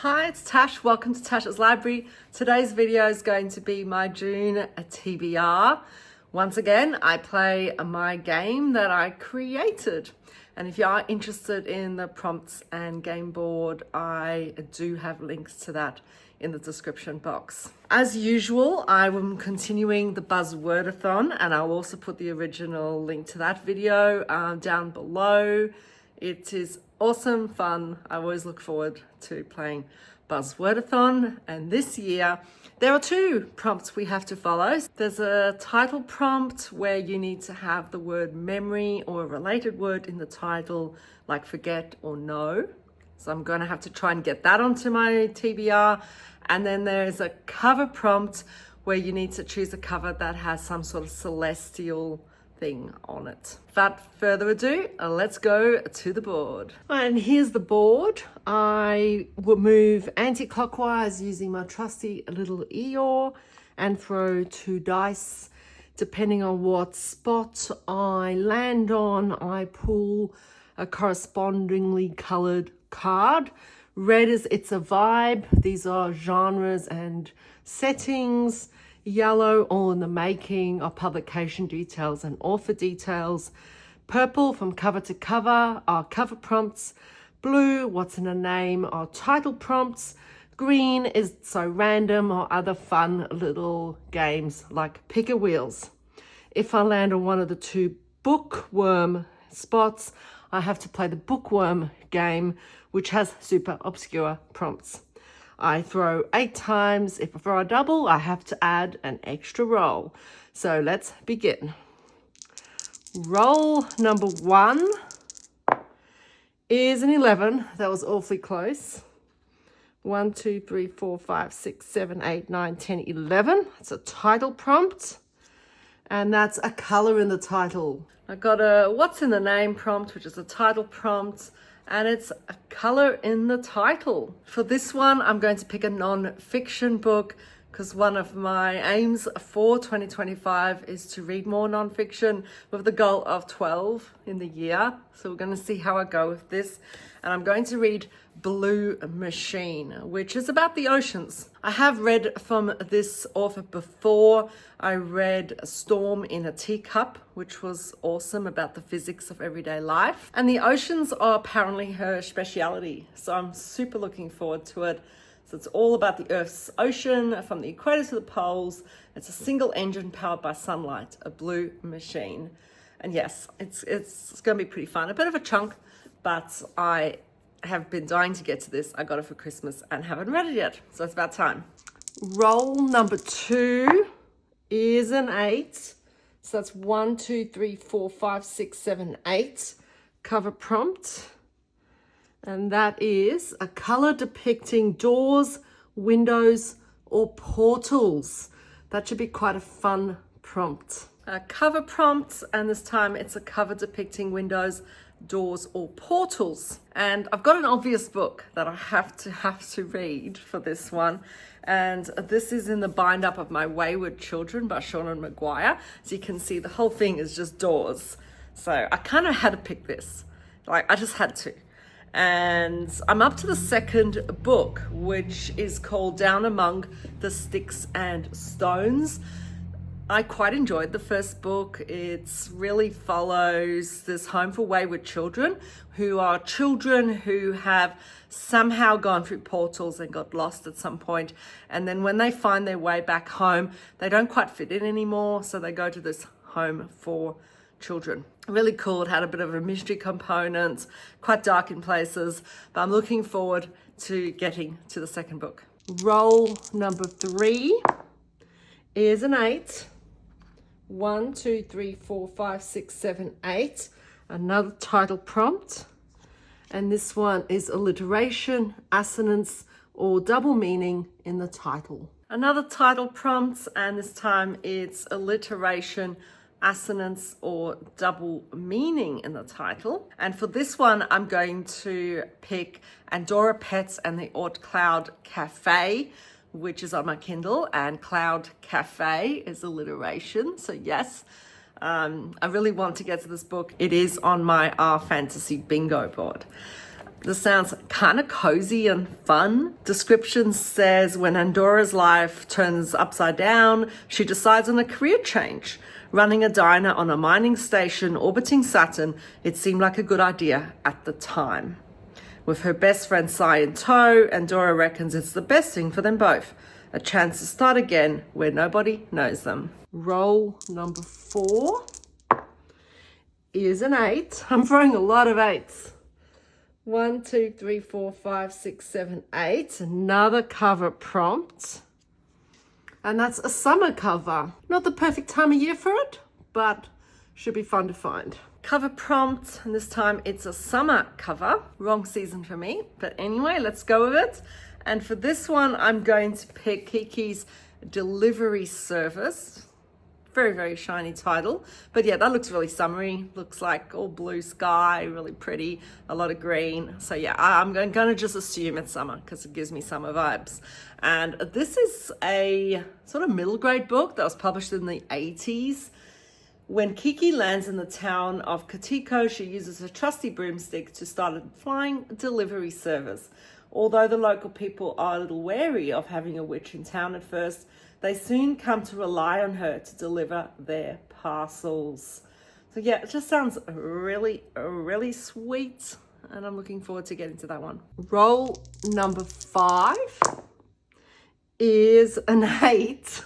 Hi, it's Tash. Welcome to Tash's Library. Today's video is going to be my June TBR. Once again, I play my game that I created. And if you are interested in the prompts and game board, I do have links to that in the description box. As usual, I am continuing the Buzzwordathon, and I'll also put the original link to that video down below. It is awesome fun. I always look forward to playing Buzzwordathon, and this year there are two prompts we have to follow. There's a title prompt where you need to have the word memory or a related word in the title, like forget or know. So I'm going to have to try and get that onto my TBR. And then there's a cover prompt where you need to choose a cover that has some sort of celestial thing on it. Without further ado, let's go to the board. And here's the board. I will move anti-clockwise using my trusty little Eeyore and throw 2 dice. Depending on what spot I land on, I pull a correspondingly colored card. Red is it's a vibe. These are genres and settings. Yellow, all in the making of publication details and author details. Purple, from cover to cover, are cover prompts. Blue, what's in a name, are title prompts. Green is so random or other fun little games like pick a wheels. If I land on one of the 2 bookworm spots, I have to play the bookworm game, which has super obscure prompts. I throw 8 times. If I throw a double, I have to add an extra roll. So let's begin. Roll number 1 is an 11. That was awfully close. 1, 2, 3, 4, 5, 6, 7, 8, 9, 10, 11. It's a title prompt. And that's a color in the title. I got a what's in the name prompt, which is a title prompt. And it's a color in the title. For this one, I'm going to pick a non-fiction book because one of my aims for 2025 is to read more non-fiction with the goal of 12 in the year. So we're going to see how I go with this. And I'm going to read Blue Machine, which is about the oceans. I have read from this author before. I read Storm in a Teacup, which was awesome, about the physics of everyday life. And the oceans are apparently her speciality. So I'm super looking forward to it. So it's all about the Earth's ocean from the equator to the poles. It's a single engine powered by sunlight, a blue machine. And yes, it's going to be pretty fun. A bit of a chunk, but I have been dying to get to this. I got it for Christmas and haven't read it yet. So it's about time. Roll number 2 is an 8. So that's 1, 2, 3, 4, 5, 6, 7, 8. Cover prompt. And that is a color depicting doors, windows, or portals. That should be quite a fun prompt. A cover prompt, and this time it's a cover depicting windows, doors, or portals. And I've got an obvious book that I have to read for this one. And this is in the bind up of My Wayward Children by Sean Maguire. So you can see the whole thing is just doors. So I kind of had to pick this. Like, I just had to. And I'm up to the 2nd book, which is called Down Among the Sticks and Stones. I quite enjoyed the first book. It really follows this home for wayward children who are children who have somehow gone through portals and got lost at some point. And then when they find their way back home, they don't quite fit in anymore. So they go to this home for children. Really cool. It had a bit of a mystery component, quite dark in places, but I'm looking forward to getting to the 2nd book. Roll number 3 is an 8. 1, 2, 3, 4, 5, 6, 7, 8. Another title prompt. And this one is alliteration, assonance, or double meaning in the title. Another title prompt, and this time it's alliteration, assonance, or double meaning in the title. And for this one, I'm going to pick Andorra Pets and the Haute Cloud Cafe, which is on my Kindle, and Cloud Cafe is alliteration. So yes, I really want to get to this book. It is on my fantasy bingo board. This sounds kind of cozy and fun. Description says when Andora's life turns upside down, she decides on a career change. Running a diner on a mining station orbiting Saturn, it seemed like a good idea at the time. With her best friend Sai in tow, Andorra reckons it's the best thing for them both. A chance to start again where nobody knows them. Roll number 4 is an 8. I'm throwing a lot of 8s. 1, 2, 3, 4, 5, 6, 7, 8. Another cover prompt. And that's a summer cover. Not the perfect time of year for it, but should be fun to find. Cover prompt, and this time it's a summer cover. Wrong season for me, but anyway, let's go with it. And for this one, I'm going to pick Kiki's Delivery Service. Very, very shiny title. But yeah, that looks really summery. Looks like all blue sky, really pretty, a lot of green. So yeah, I'm going to just assume it's summer because it gives me summer vibes. And this is a sort of middle grade book that was published in the 80s. When Kiki lands in the town of Katiko, she uses her trusty broomstick to start a flying delivery service. Although the local people are a little wary of having a witch in town at first, they soon come to rely on her to deliver their parcels. So yeah, it just sounds really, really sweet. And I'm looking forward to getting to that one. Roll number 5 is an 8.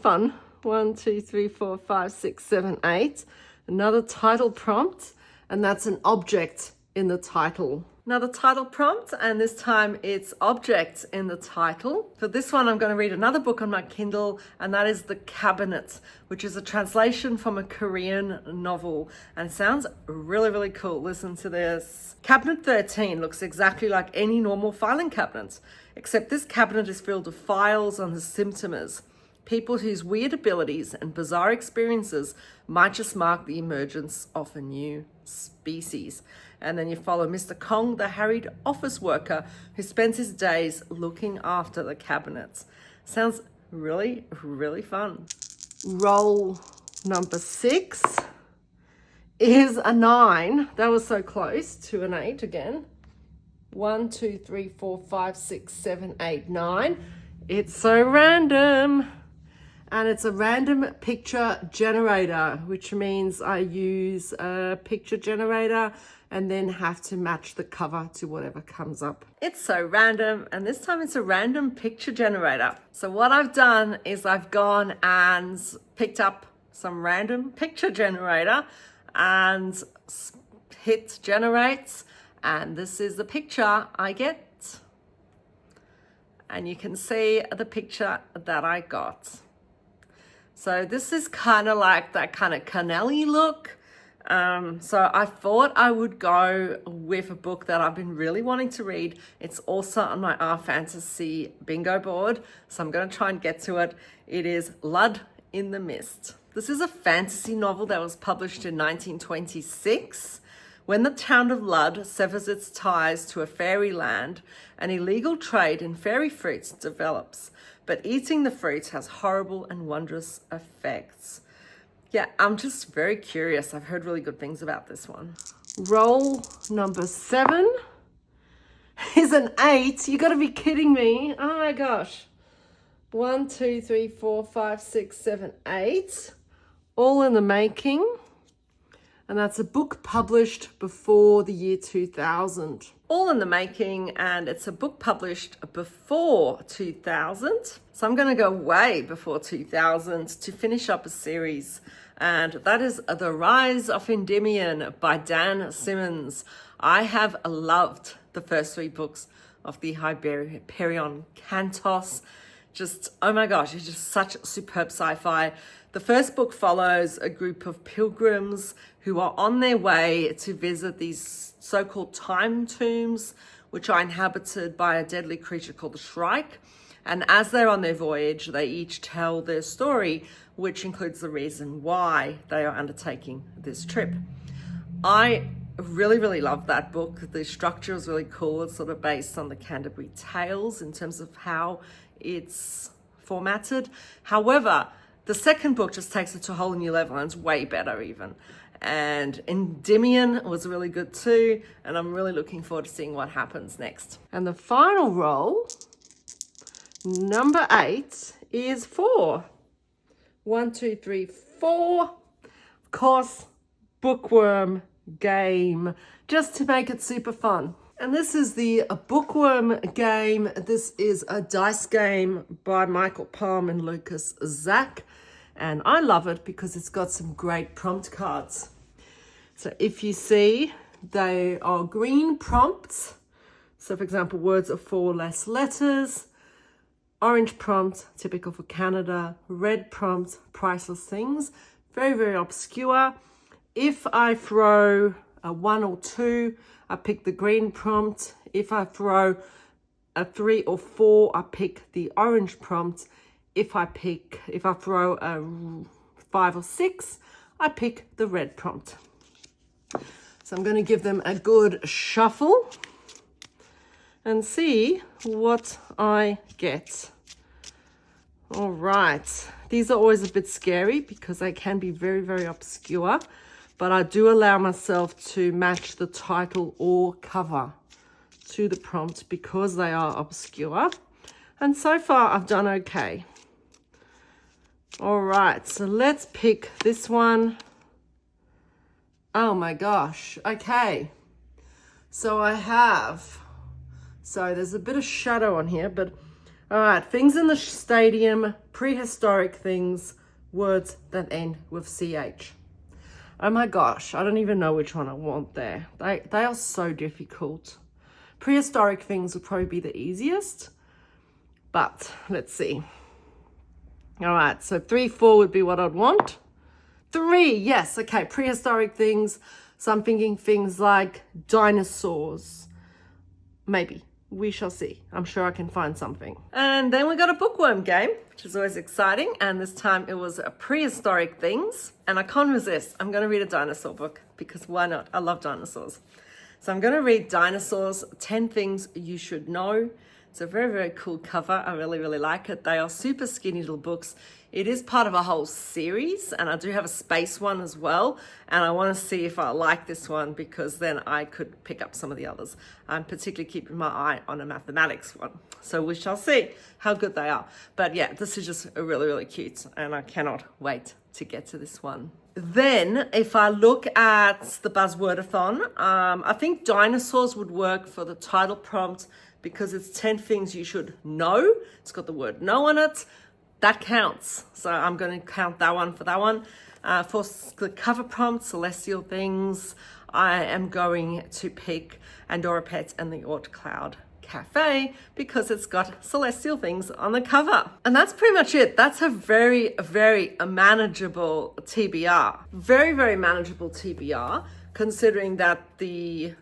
Fun. 1, 2, 3, 4, 5, 6, 7, 8. Another title prompt, and that's an object in the title. Another title prompt, and this time it's objects in the title. For this one, I'm going to read another book on my Kindle, and that is The Cabinet, which is a translation from a Korean novel, and it sounds really, really cool. Listen to this. Cabinet 13 looks exactly like any normal filing cabinet, except this cabinet is filled with files on the symptoms. People whose weird abilities and bizarre experiences might just mark the emergence of a new species. And then you follow Mr. Kong, the harried office worker who spends his days looking after the cabinets. Sounds really, really fun. Roll number 6 is a 9. That was so close to an 8 again. 1, 2, 3, 4, 5, 6, 7, 8, 9. It's so random. And it's a random picture generator, which means I use a picture generator and then have to match the cover to whatever comes up. It's so random, and this time it's a random picture generator. So what I've done is I've gone and picked up some random picture generator and hit generates, and this is the picture I get. And you can see the picture that I got. So this is kind of like that kind of canal-y look. So I thought I would go with a book that I've been really wanting to read. It's also on my R Fantasy bingo board, so I'm going to try and get to it. It is Blood in the Mist. This is a fantasy novel that was published in 1926. When the town of Ludd severs its ties to a fairy land, an illegal trade in fairy fruits develops. But eating the fruit has horrible and wondrous effects. Yeah, I'm just very curious. I've heard really good things about this one. Roll number 7 is an 8. You got to be kidding me. Oh my gosh. 1, 2, 3, 4, 5, 6, 7, 8. All in the making. And that's a book published before the year 2000. All in the making, and it's a book published before 2000. So I'm going to go way before 2000 to finish up a series. And that is The Rise of Endymion by Dan Simmons. I have loved the first 3 books of the Hyperion Cantos. Just, oh my gosh, it's just such superb sci-fi. The first book follows a group of pilgrims who are on their way to visit these so-called time tombs, which are inhabited by a deadly creature called the Shrike. And as they're on their voyage, they each tell their story, which includes the reason why they are undertaking this trip. I really, really love that book. The structure is really cool. It's sort of based on the Canterbury Tales in terms of how it's formatted. However, the second book just takes it to a whole new level, and it's way better even. and Endymion was really good too, and I'm really looking forward to seeing what happens next. And the final roll, number 8, is 4. 1, 2, 3, 4. Of course, bookworm game, just to make it super fun. And this is the bookworm game. This is a dice game by Michael Palm and Lucas Zach. And I love it because it's got some great prompt cards. So if you see, they are green prompts. So for example, words of 4 less letters. Orange prompt, typical for Canada. Red prompt, priceless things. Very, very obscure. If I throw a 1 or 2, I pick the green prompt. If I throw a 3 or 4, I pick the orange prompt. If I throw a 5 or 6, I pick the red prompt. So I'm going to give them a good shuffle and see what I get. All right. These are always a bit scary because they can be very, very obscure, but I do allow myself to match the title or cover to the prompt because they are obscure. And so far I've done okay. All right, so let's pick this one. Oh my gosh, okay. So there's a bit of shadow on here, but all right, things in the stadium, prehistoric things, words that end with CH. Oh my gosh, I don't even know which one I want there. They are so difficult. Prehistoric things would probably be the easiest, but let's see. All right, so 3, 4 would be what I'd want. 3, yes, okay, prehistoric things. So I'm thinking things like dinosaurs. Maybe, we shall see. I'm sure I can find something. And then we got a bookworm game, which is always exciting. And this time it was a prehistoric things. And I can't resist. I'm gonna read a dinosaur book because why not? I love dinosaurs. So I'm gonna read Dinosaurs, 10 Things You Should Know. It's a very, very cool cover. I really, really like it. They are super skinny little books. It is part of a whole series, and I do have a space one as well. And I want to see if I like this one because then I could pick up some of the others. I'm particularly keeping my eye on a mathematics one. So we shall see how good they are. But yeah, this is just really, really cute, and I cannot wait to get to this one. Then if I look at the Buzzwordathon, I think dinosaurs would work for the title prompt because it's 10 things you should know. It's got the word know on it. That counts. So I'm going to count that one for that one. For the cover prompt, celestial things, I am going to pick Andorra Pets and the Haute Cloud Cafe because it's got celestial things on the cover. And that's pretty much it. That's a very, very manageable TBR. Very, very manageable TBR, considering that the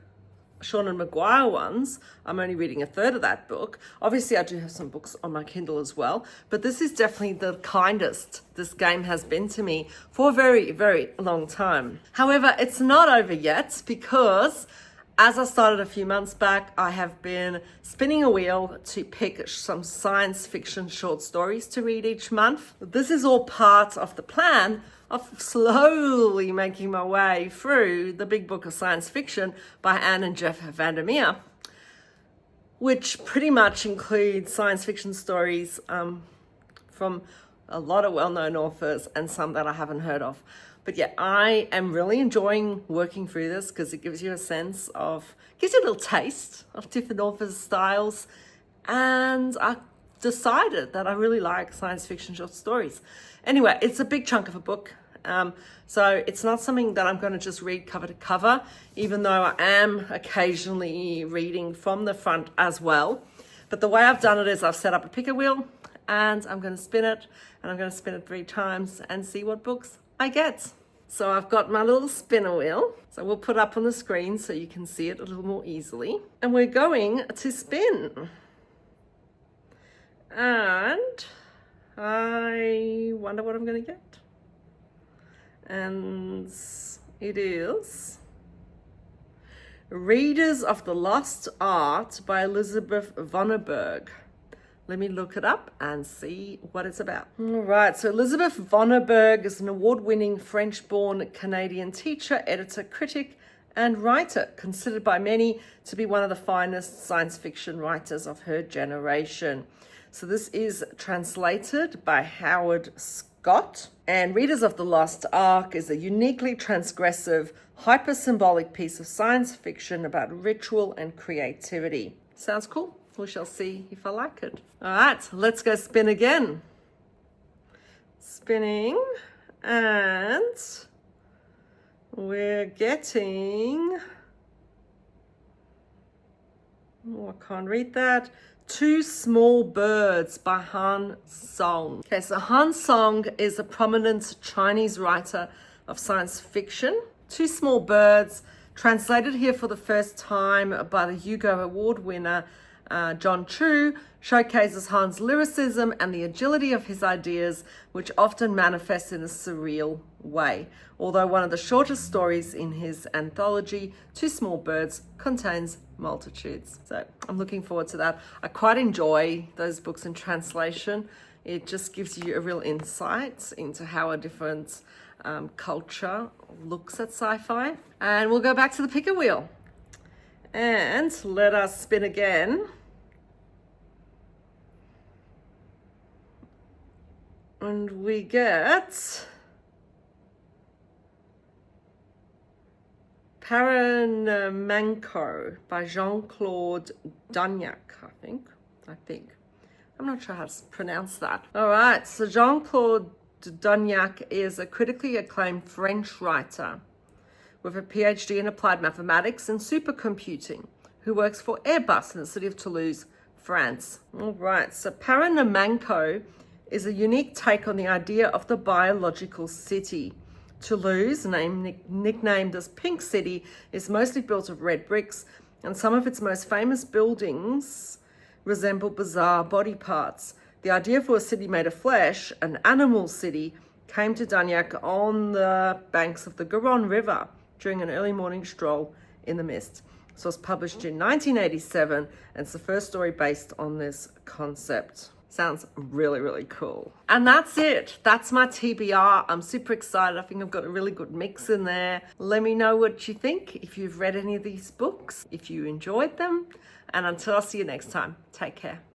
Sean and Maguire ones, I'm only reading a third of that book. Obviously, I do have some books on my Kindle as well, but this is definitely the kindest this game has been to me for a very, very long time. However, it's not over yet because as I started a few months back, I have been spinning a wheel to pick some science fiction short stories to read each month. This is all part of the plan of slowly making my way through the big book of science fiction by Anne and Jeff Vandermeer, which pretty much includes science fiction stories from a lot of well-known authors and some that I haven't heard of. But yeah, I am really enjoying working through this because it gives you a sense of, gives you a little taste of different authors' styles. And I decided that I really like science fiction short stories. Anyway, it's a big chunk of a book. So it's not something that I'm going to just read cover to cover, even though I am occasionally reading from the front as well. But the way I've done it is I've set up a picker wheel and I'm going to spin it, and I'm going to spin it 3 times and see what books I get. So I've got my little spinner wheel. So we'll put up on the screen so you can see it a little more easily. And we're going to spin. And I wonder what I'm going to get. And it is Readers of the Lost Art by Elizabeth Vonneberg. Let me look it up and see what it's about. All right, so Elizabeth Vonneberg is an award-winning French-born Canadian teacher, editor, critic, and writer, considered by many to be one of the finest science fiction writers of her generation. So this is translated by Howard Scott. And Readers of the Lost Ark is a uniquely transgressive, hyper-symbolic piece of science fiction about ritual and creativity. Sounds cool? We shall see if I like it. All right, let's go spin again. Spinning, and we're getting, oh, I can't read that. Two Small Birds by Han Song. Okay, so Han Song is a prominent Chinese writer of science fiction. Two Small Birds, translated here for the first time by the Hugo Award winner John Chu, showcases Han's lyricism and the agility of his ideas, which often manifests in a surreal way. Although one of the shortest stories in his anthology, Two Small Birds, contains multitudes. So I'm looking forward to that. I quite enjoy those books in translation. It just gives you a real insight into how a different culture looks at sci-fi. And we'll go back to the picker wheel. And let us spin again. And we get Paranamanco by Jean-Claude Dagnac, I think. I'm not sure how to pronounce that. All right, so Jean-Claude Dagnac is a critically acclaimed French writer with a PhD in applied mathematics and supercomputing, who works for Airbus in the city of Toulouse, France. All right, so Paranamanco is a unique take on the idea of the biological city. Toulouse, nicknamed as Pink City, is mostly built of red bricks, and some of its most famous buildings resemble bizarre body parts. The idea for a city made of flesh, an animal city, came to Dagnac on the banks of the Garonne River during an early morning stroll in the mist. So it was published in 1987, and it's the first story based on this concept. Sounds really, really cool. And that's it. That's my TBR. I'm super excited. I think I've got a really good mix in there. Let me know what you think, if you've read any of these books, if you enjoyed them. And until I see you next time, take care.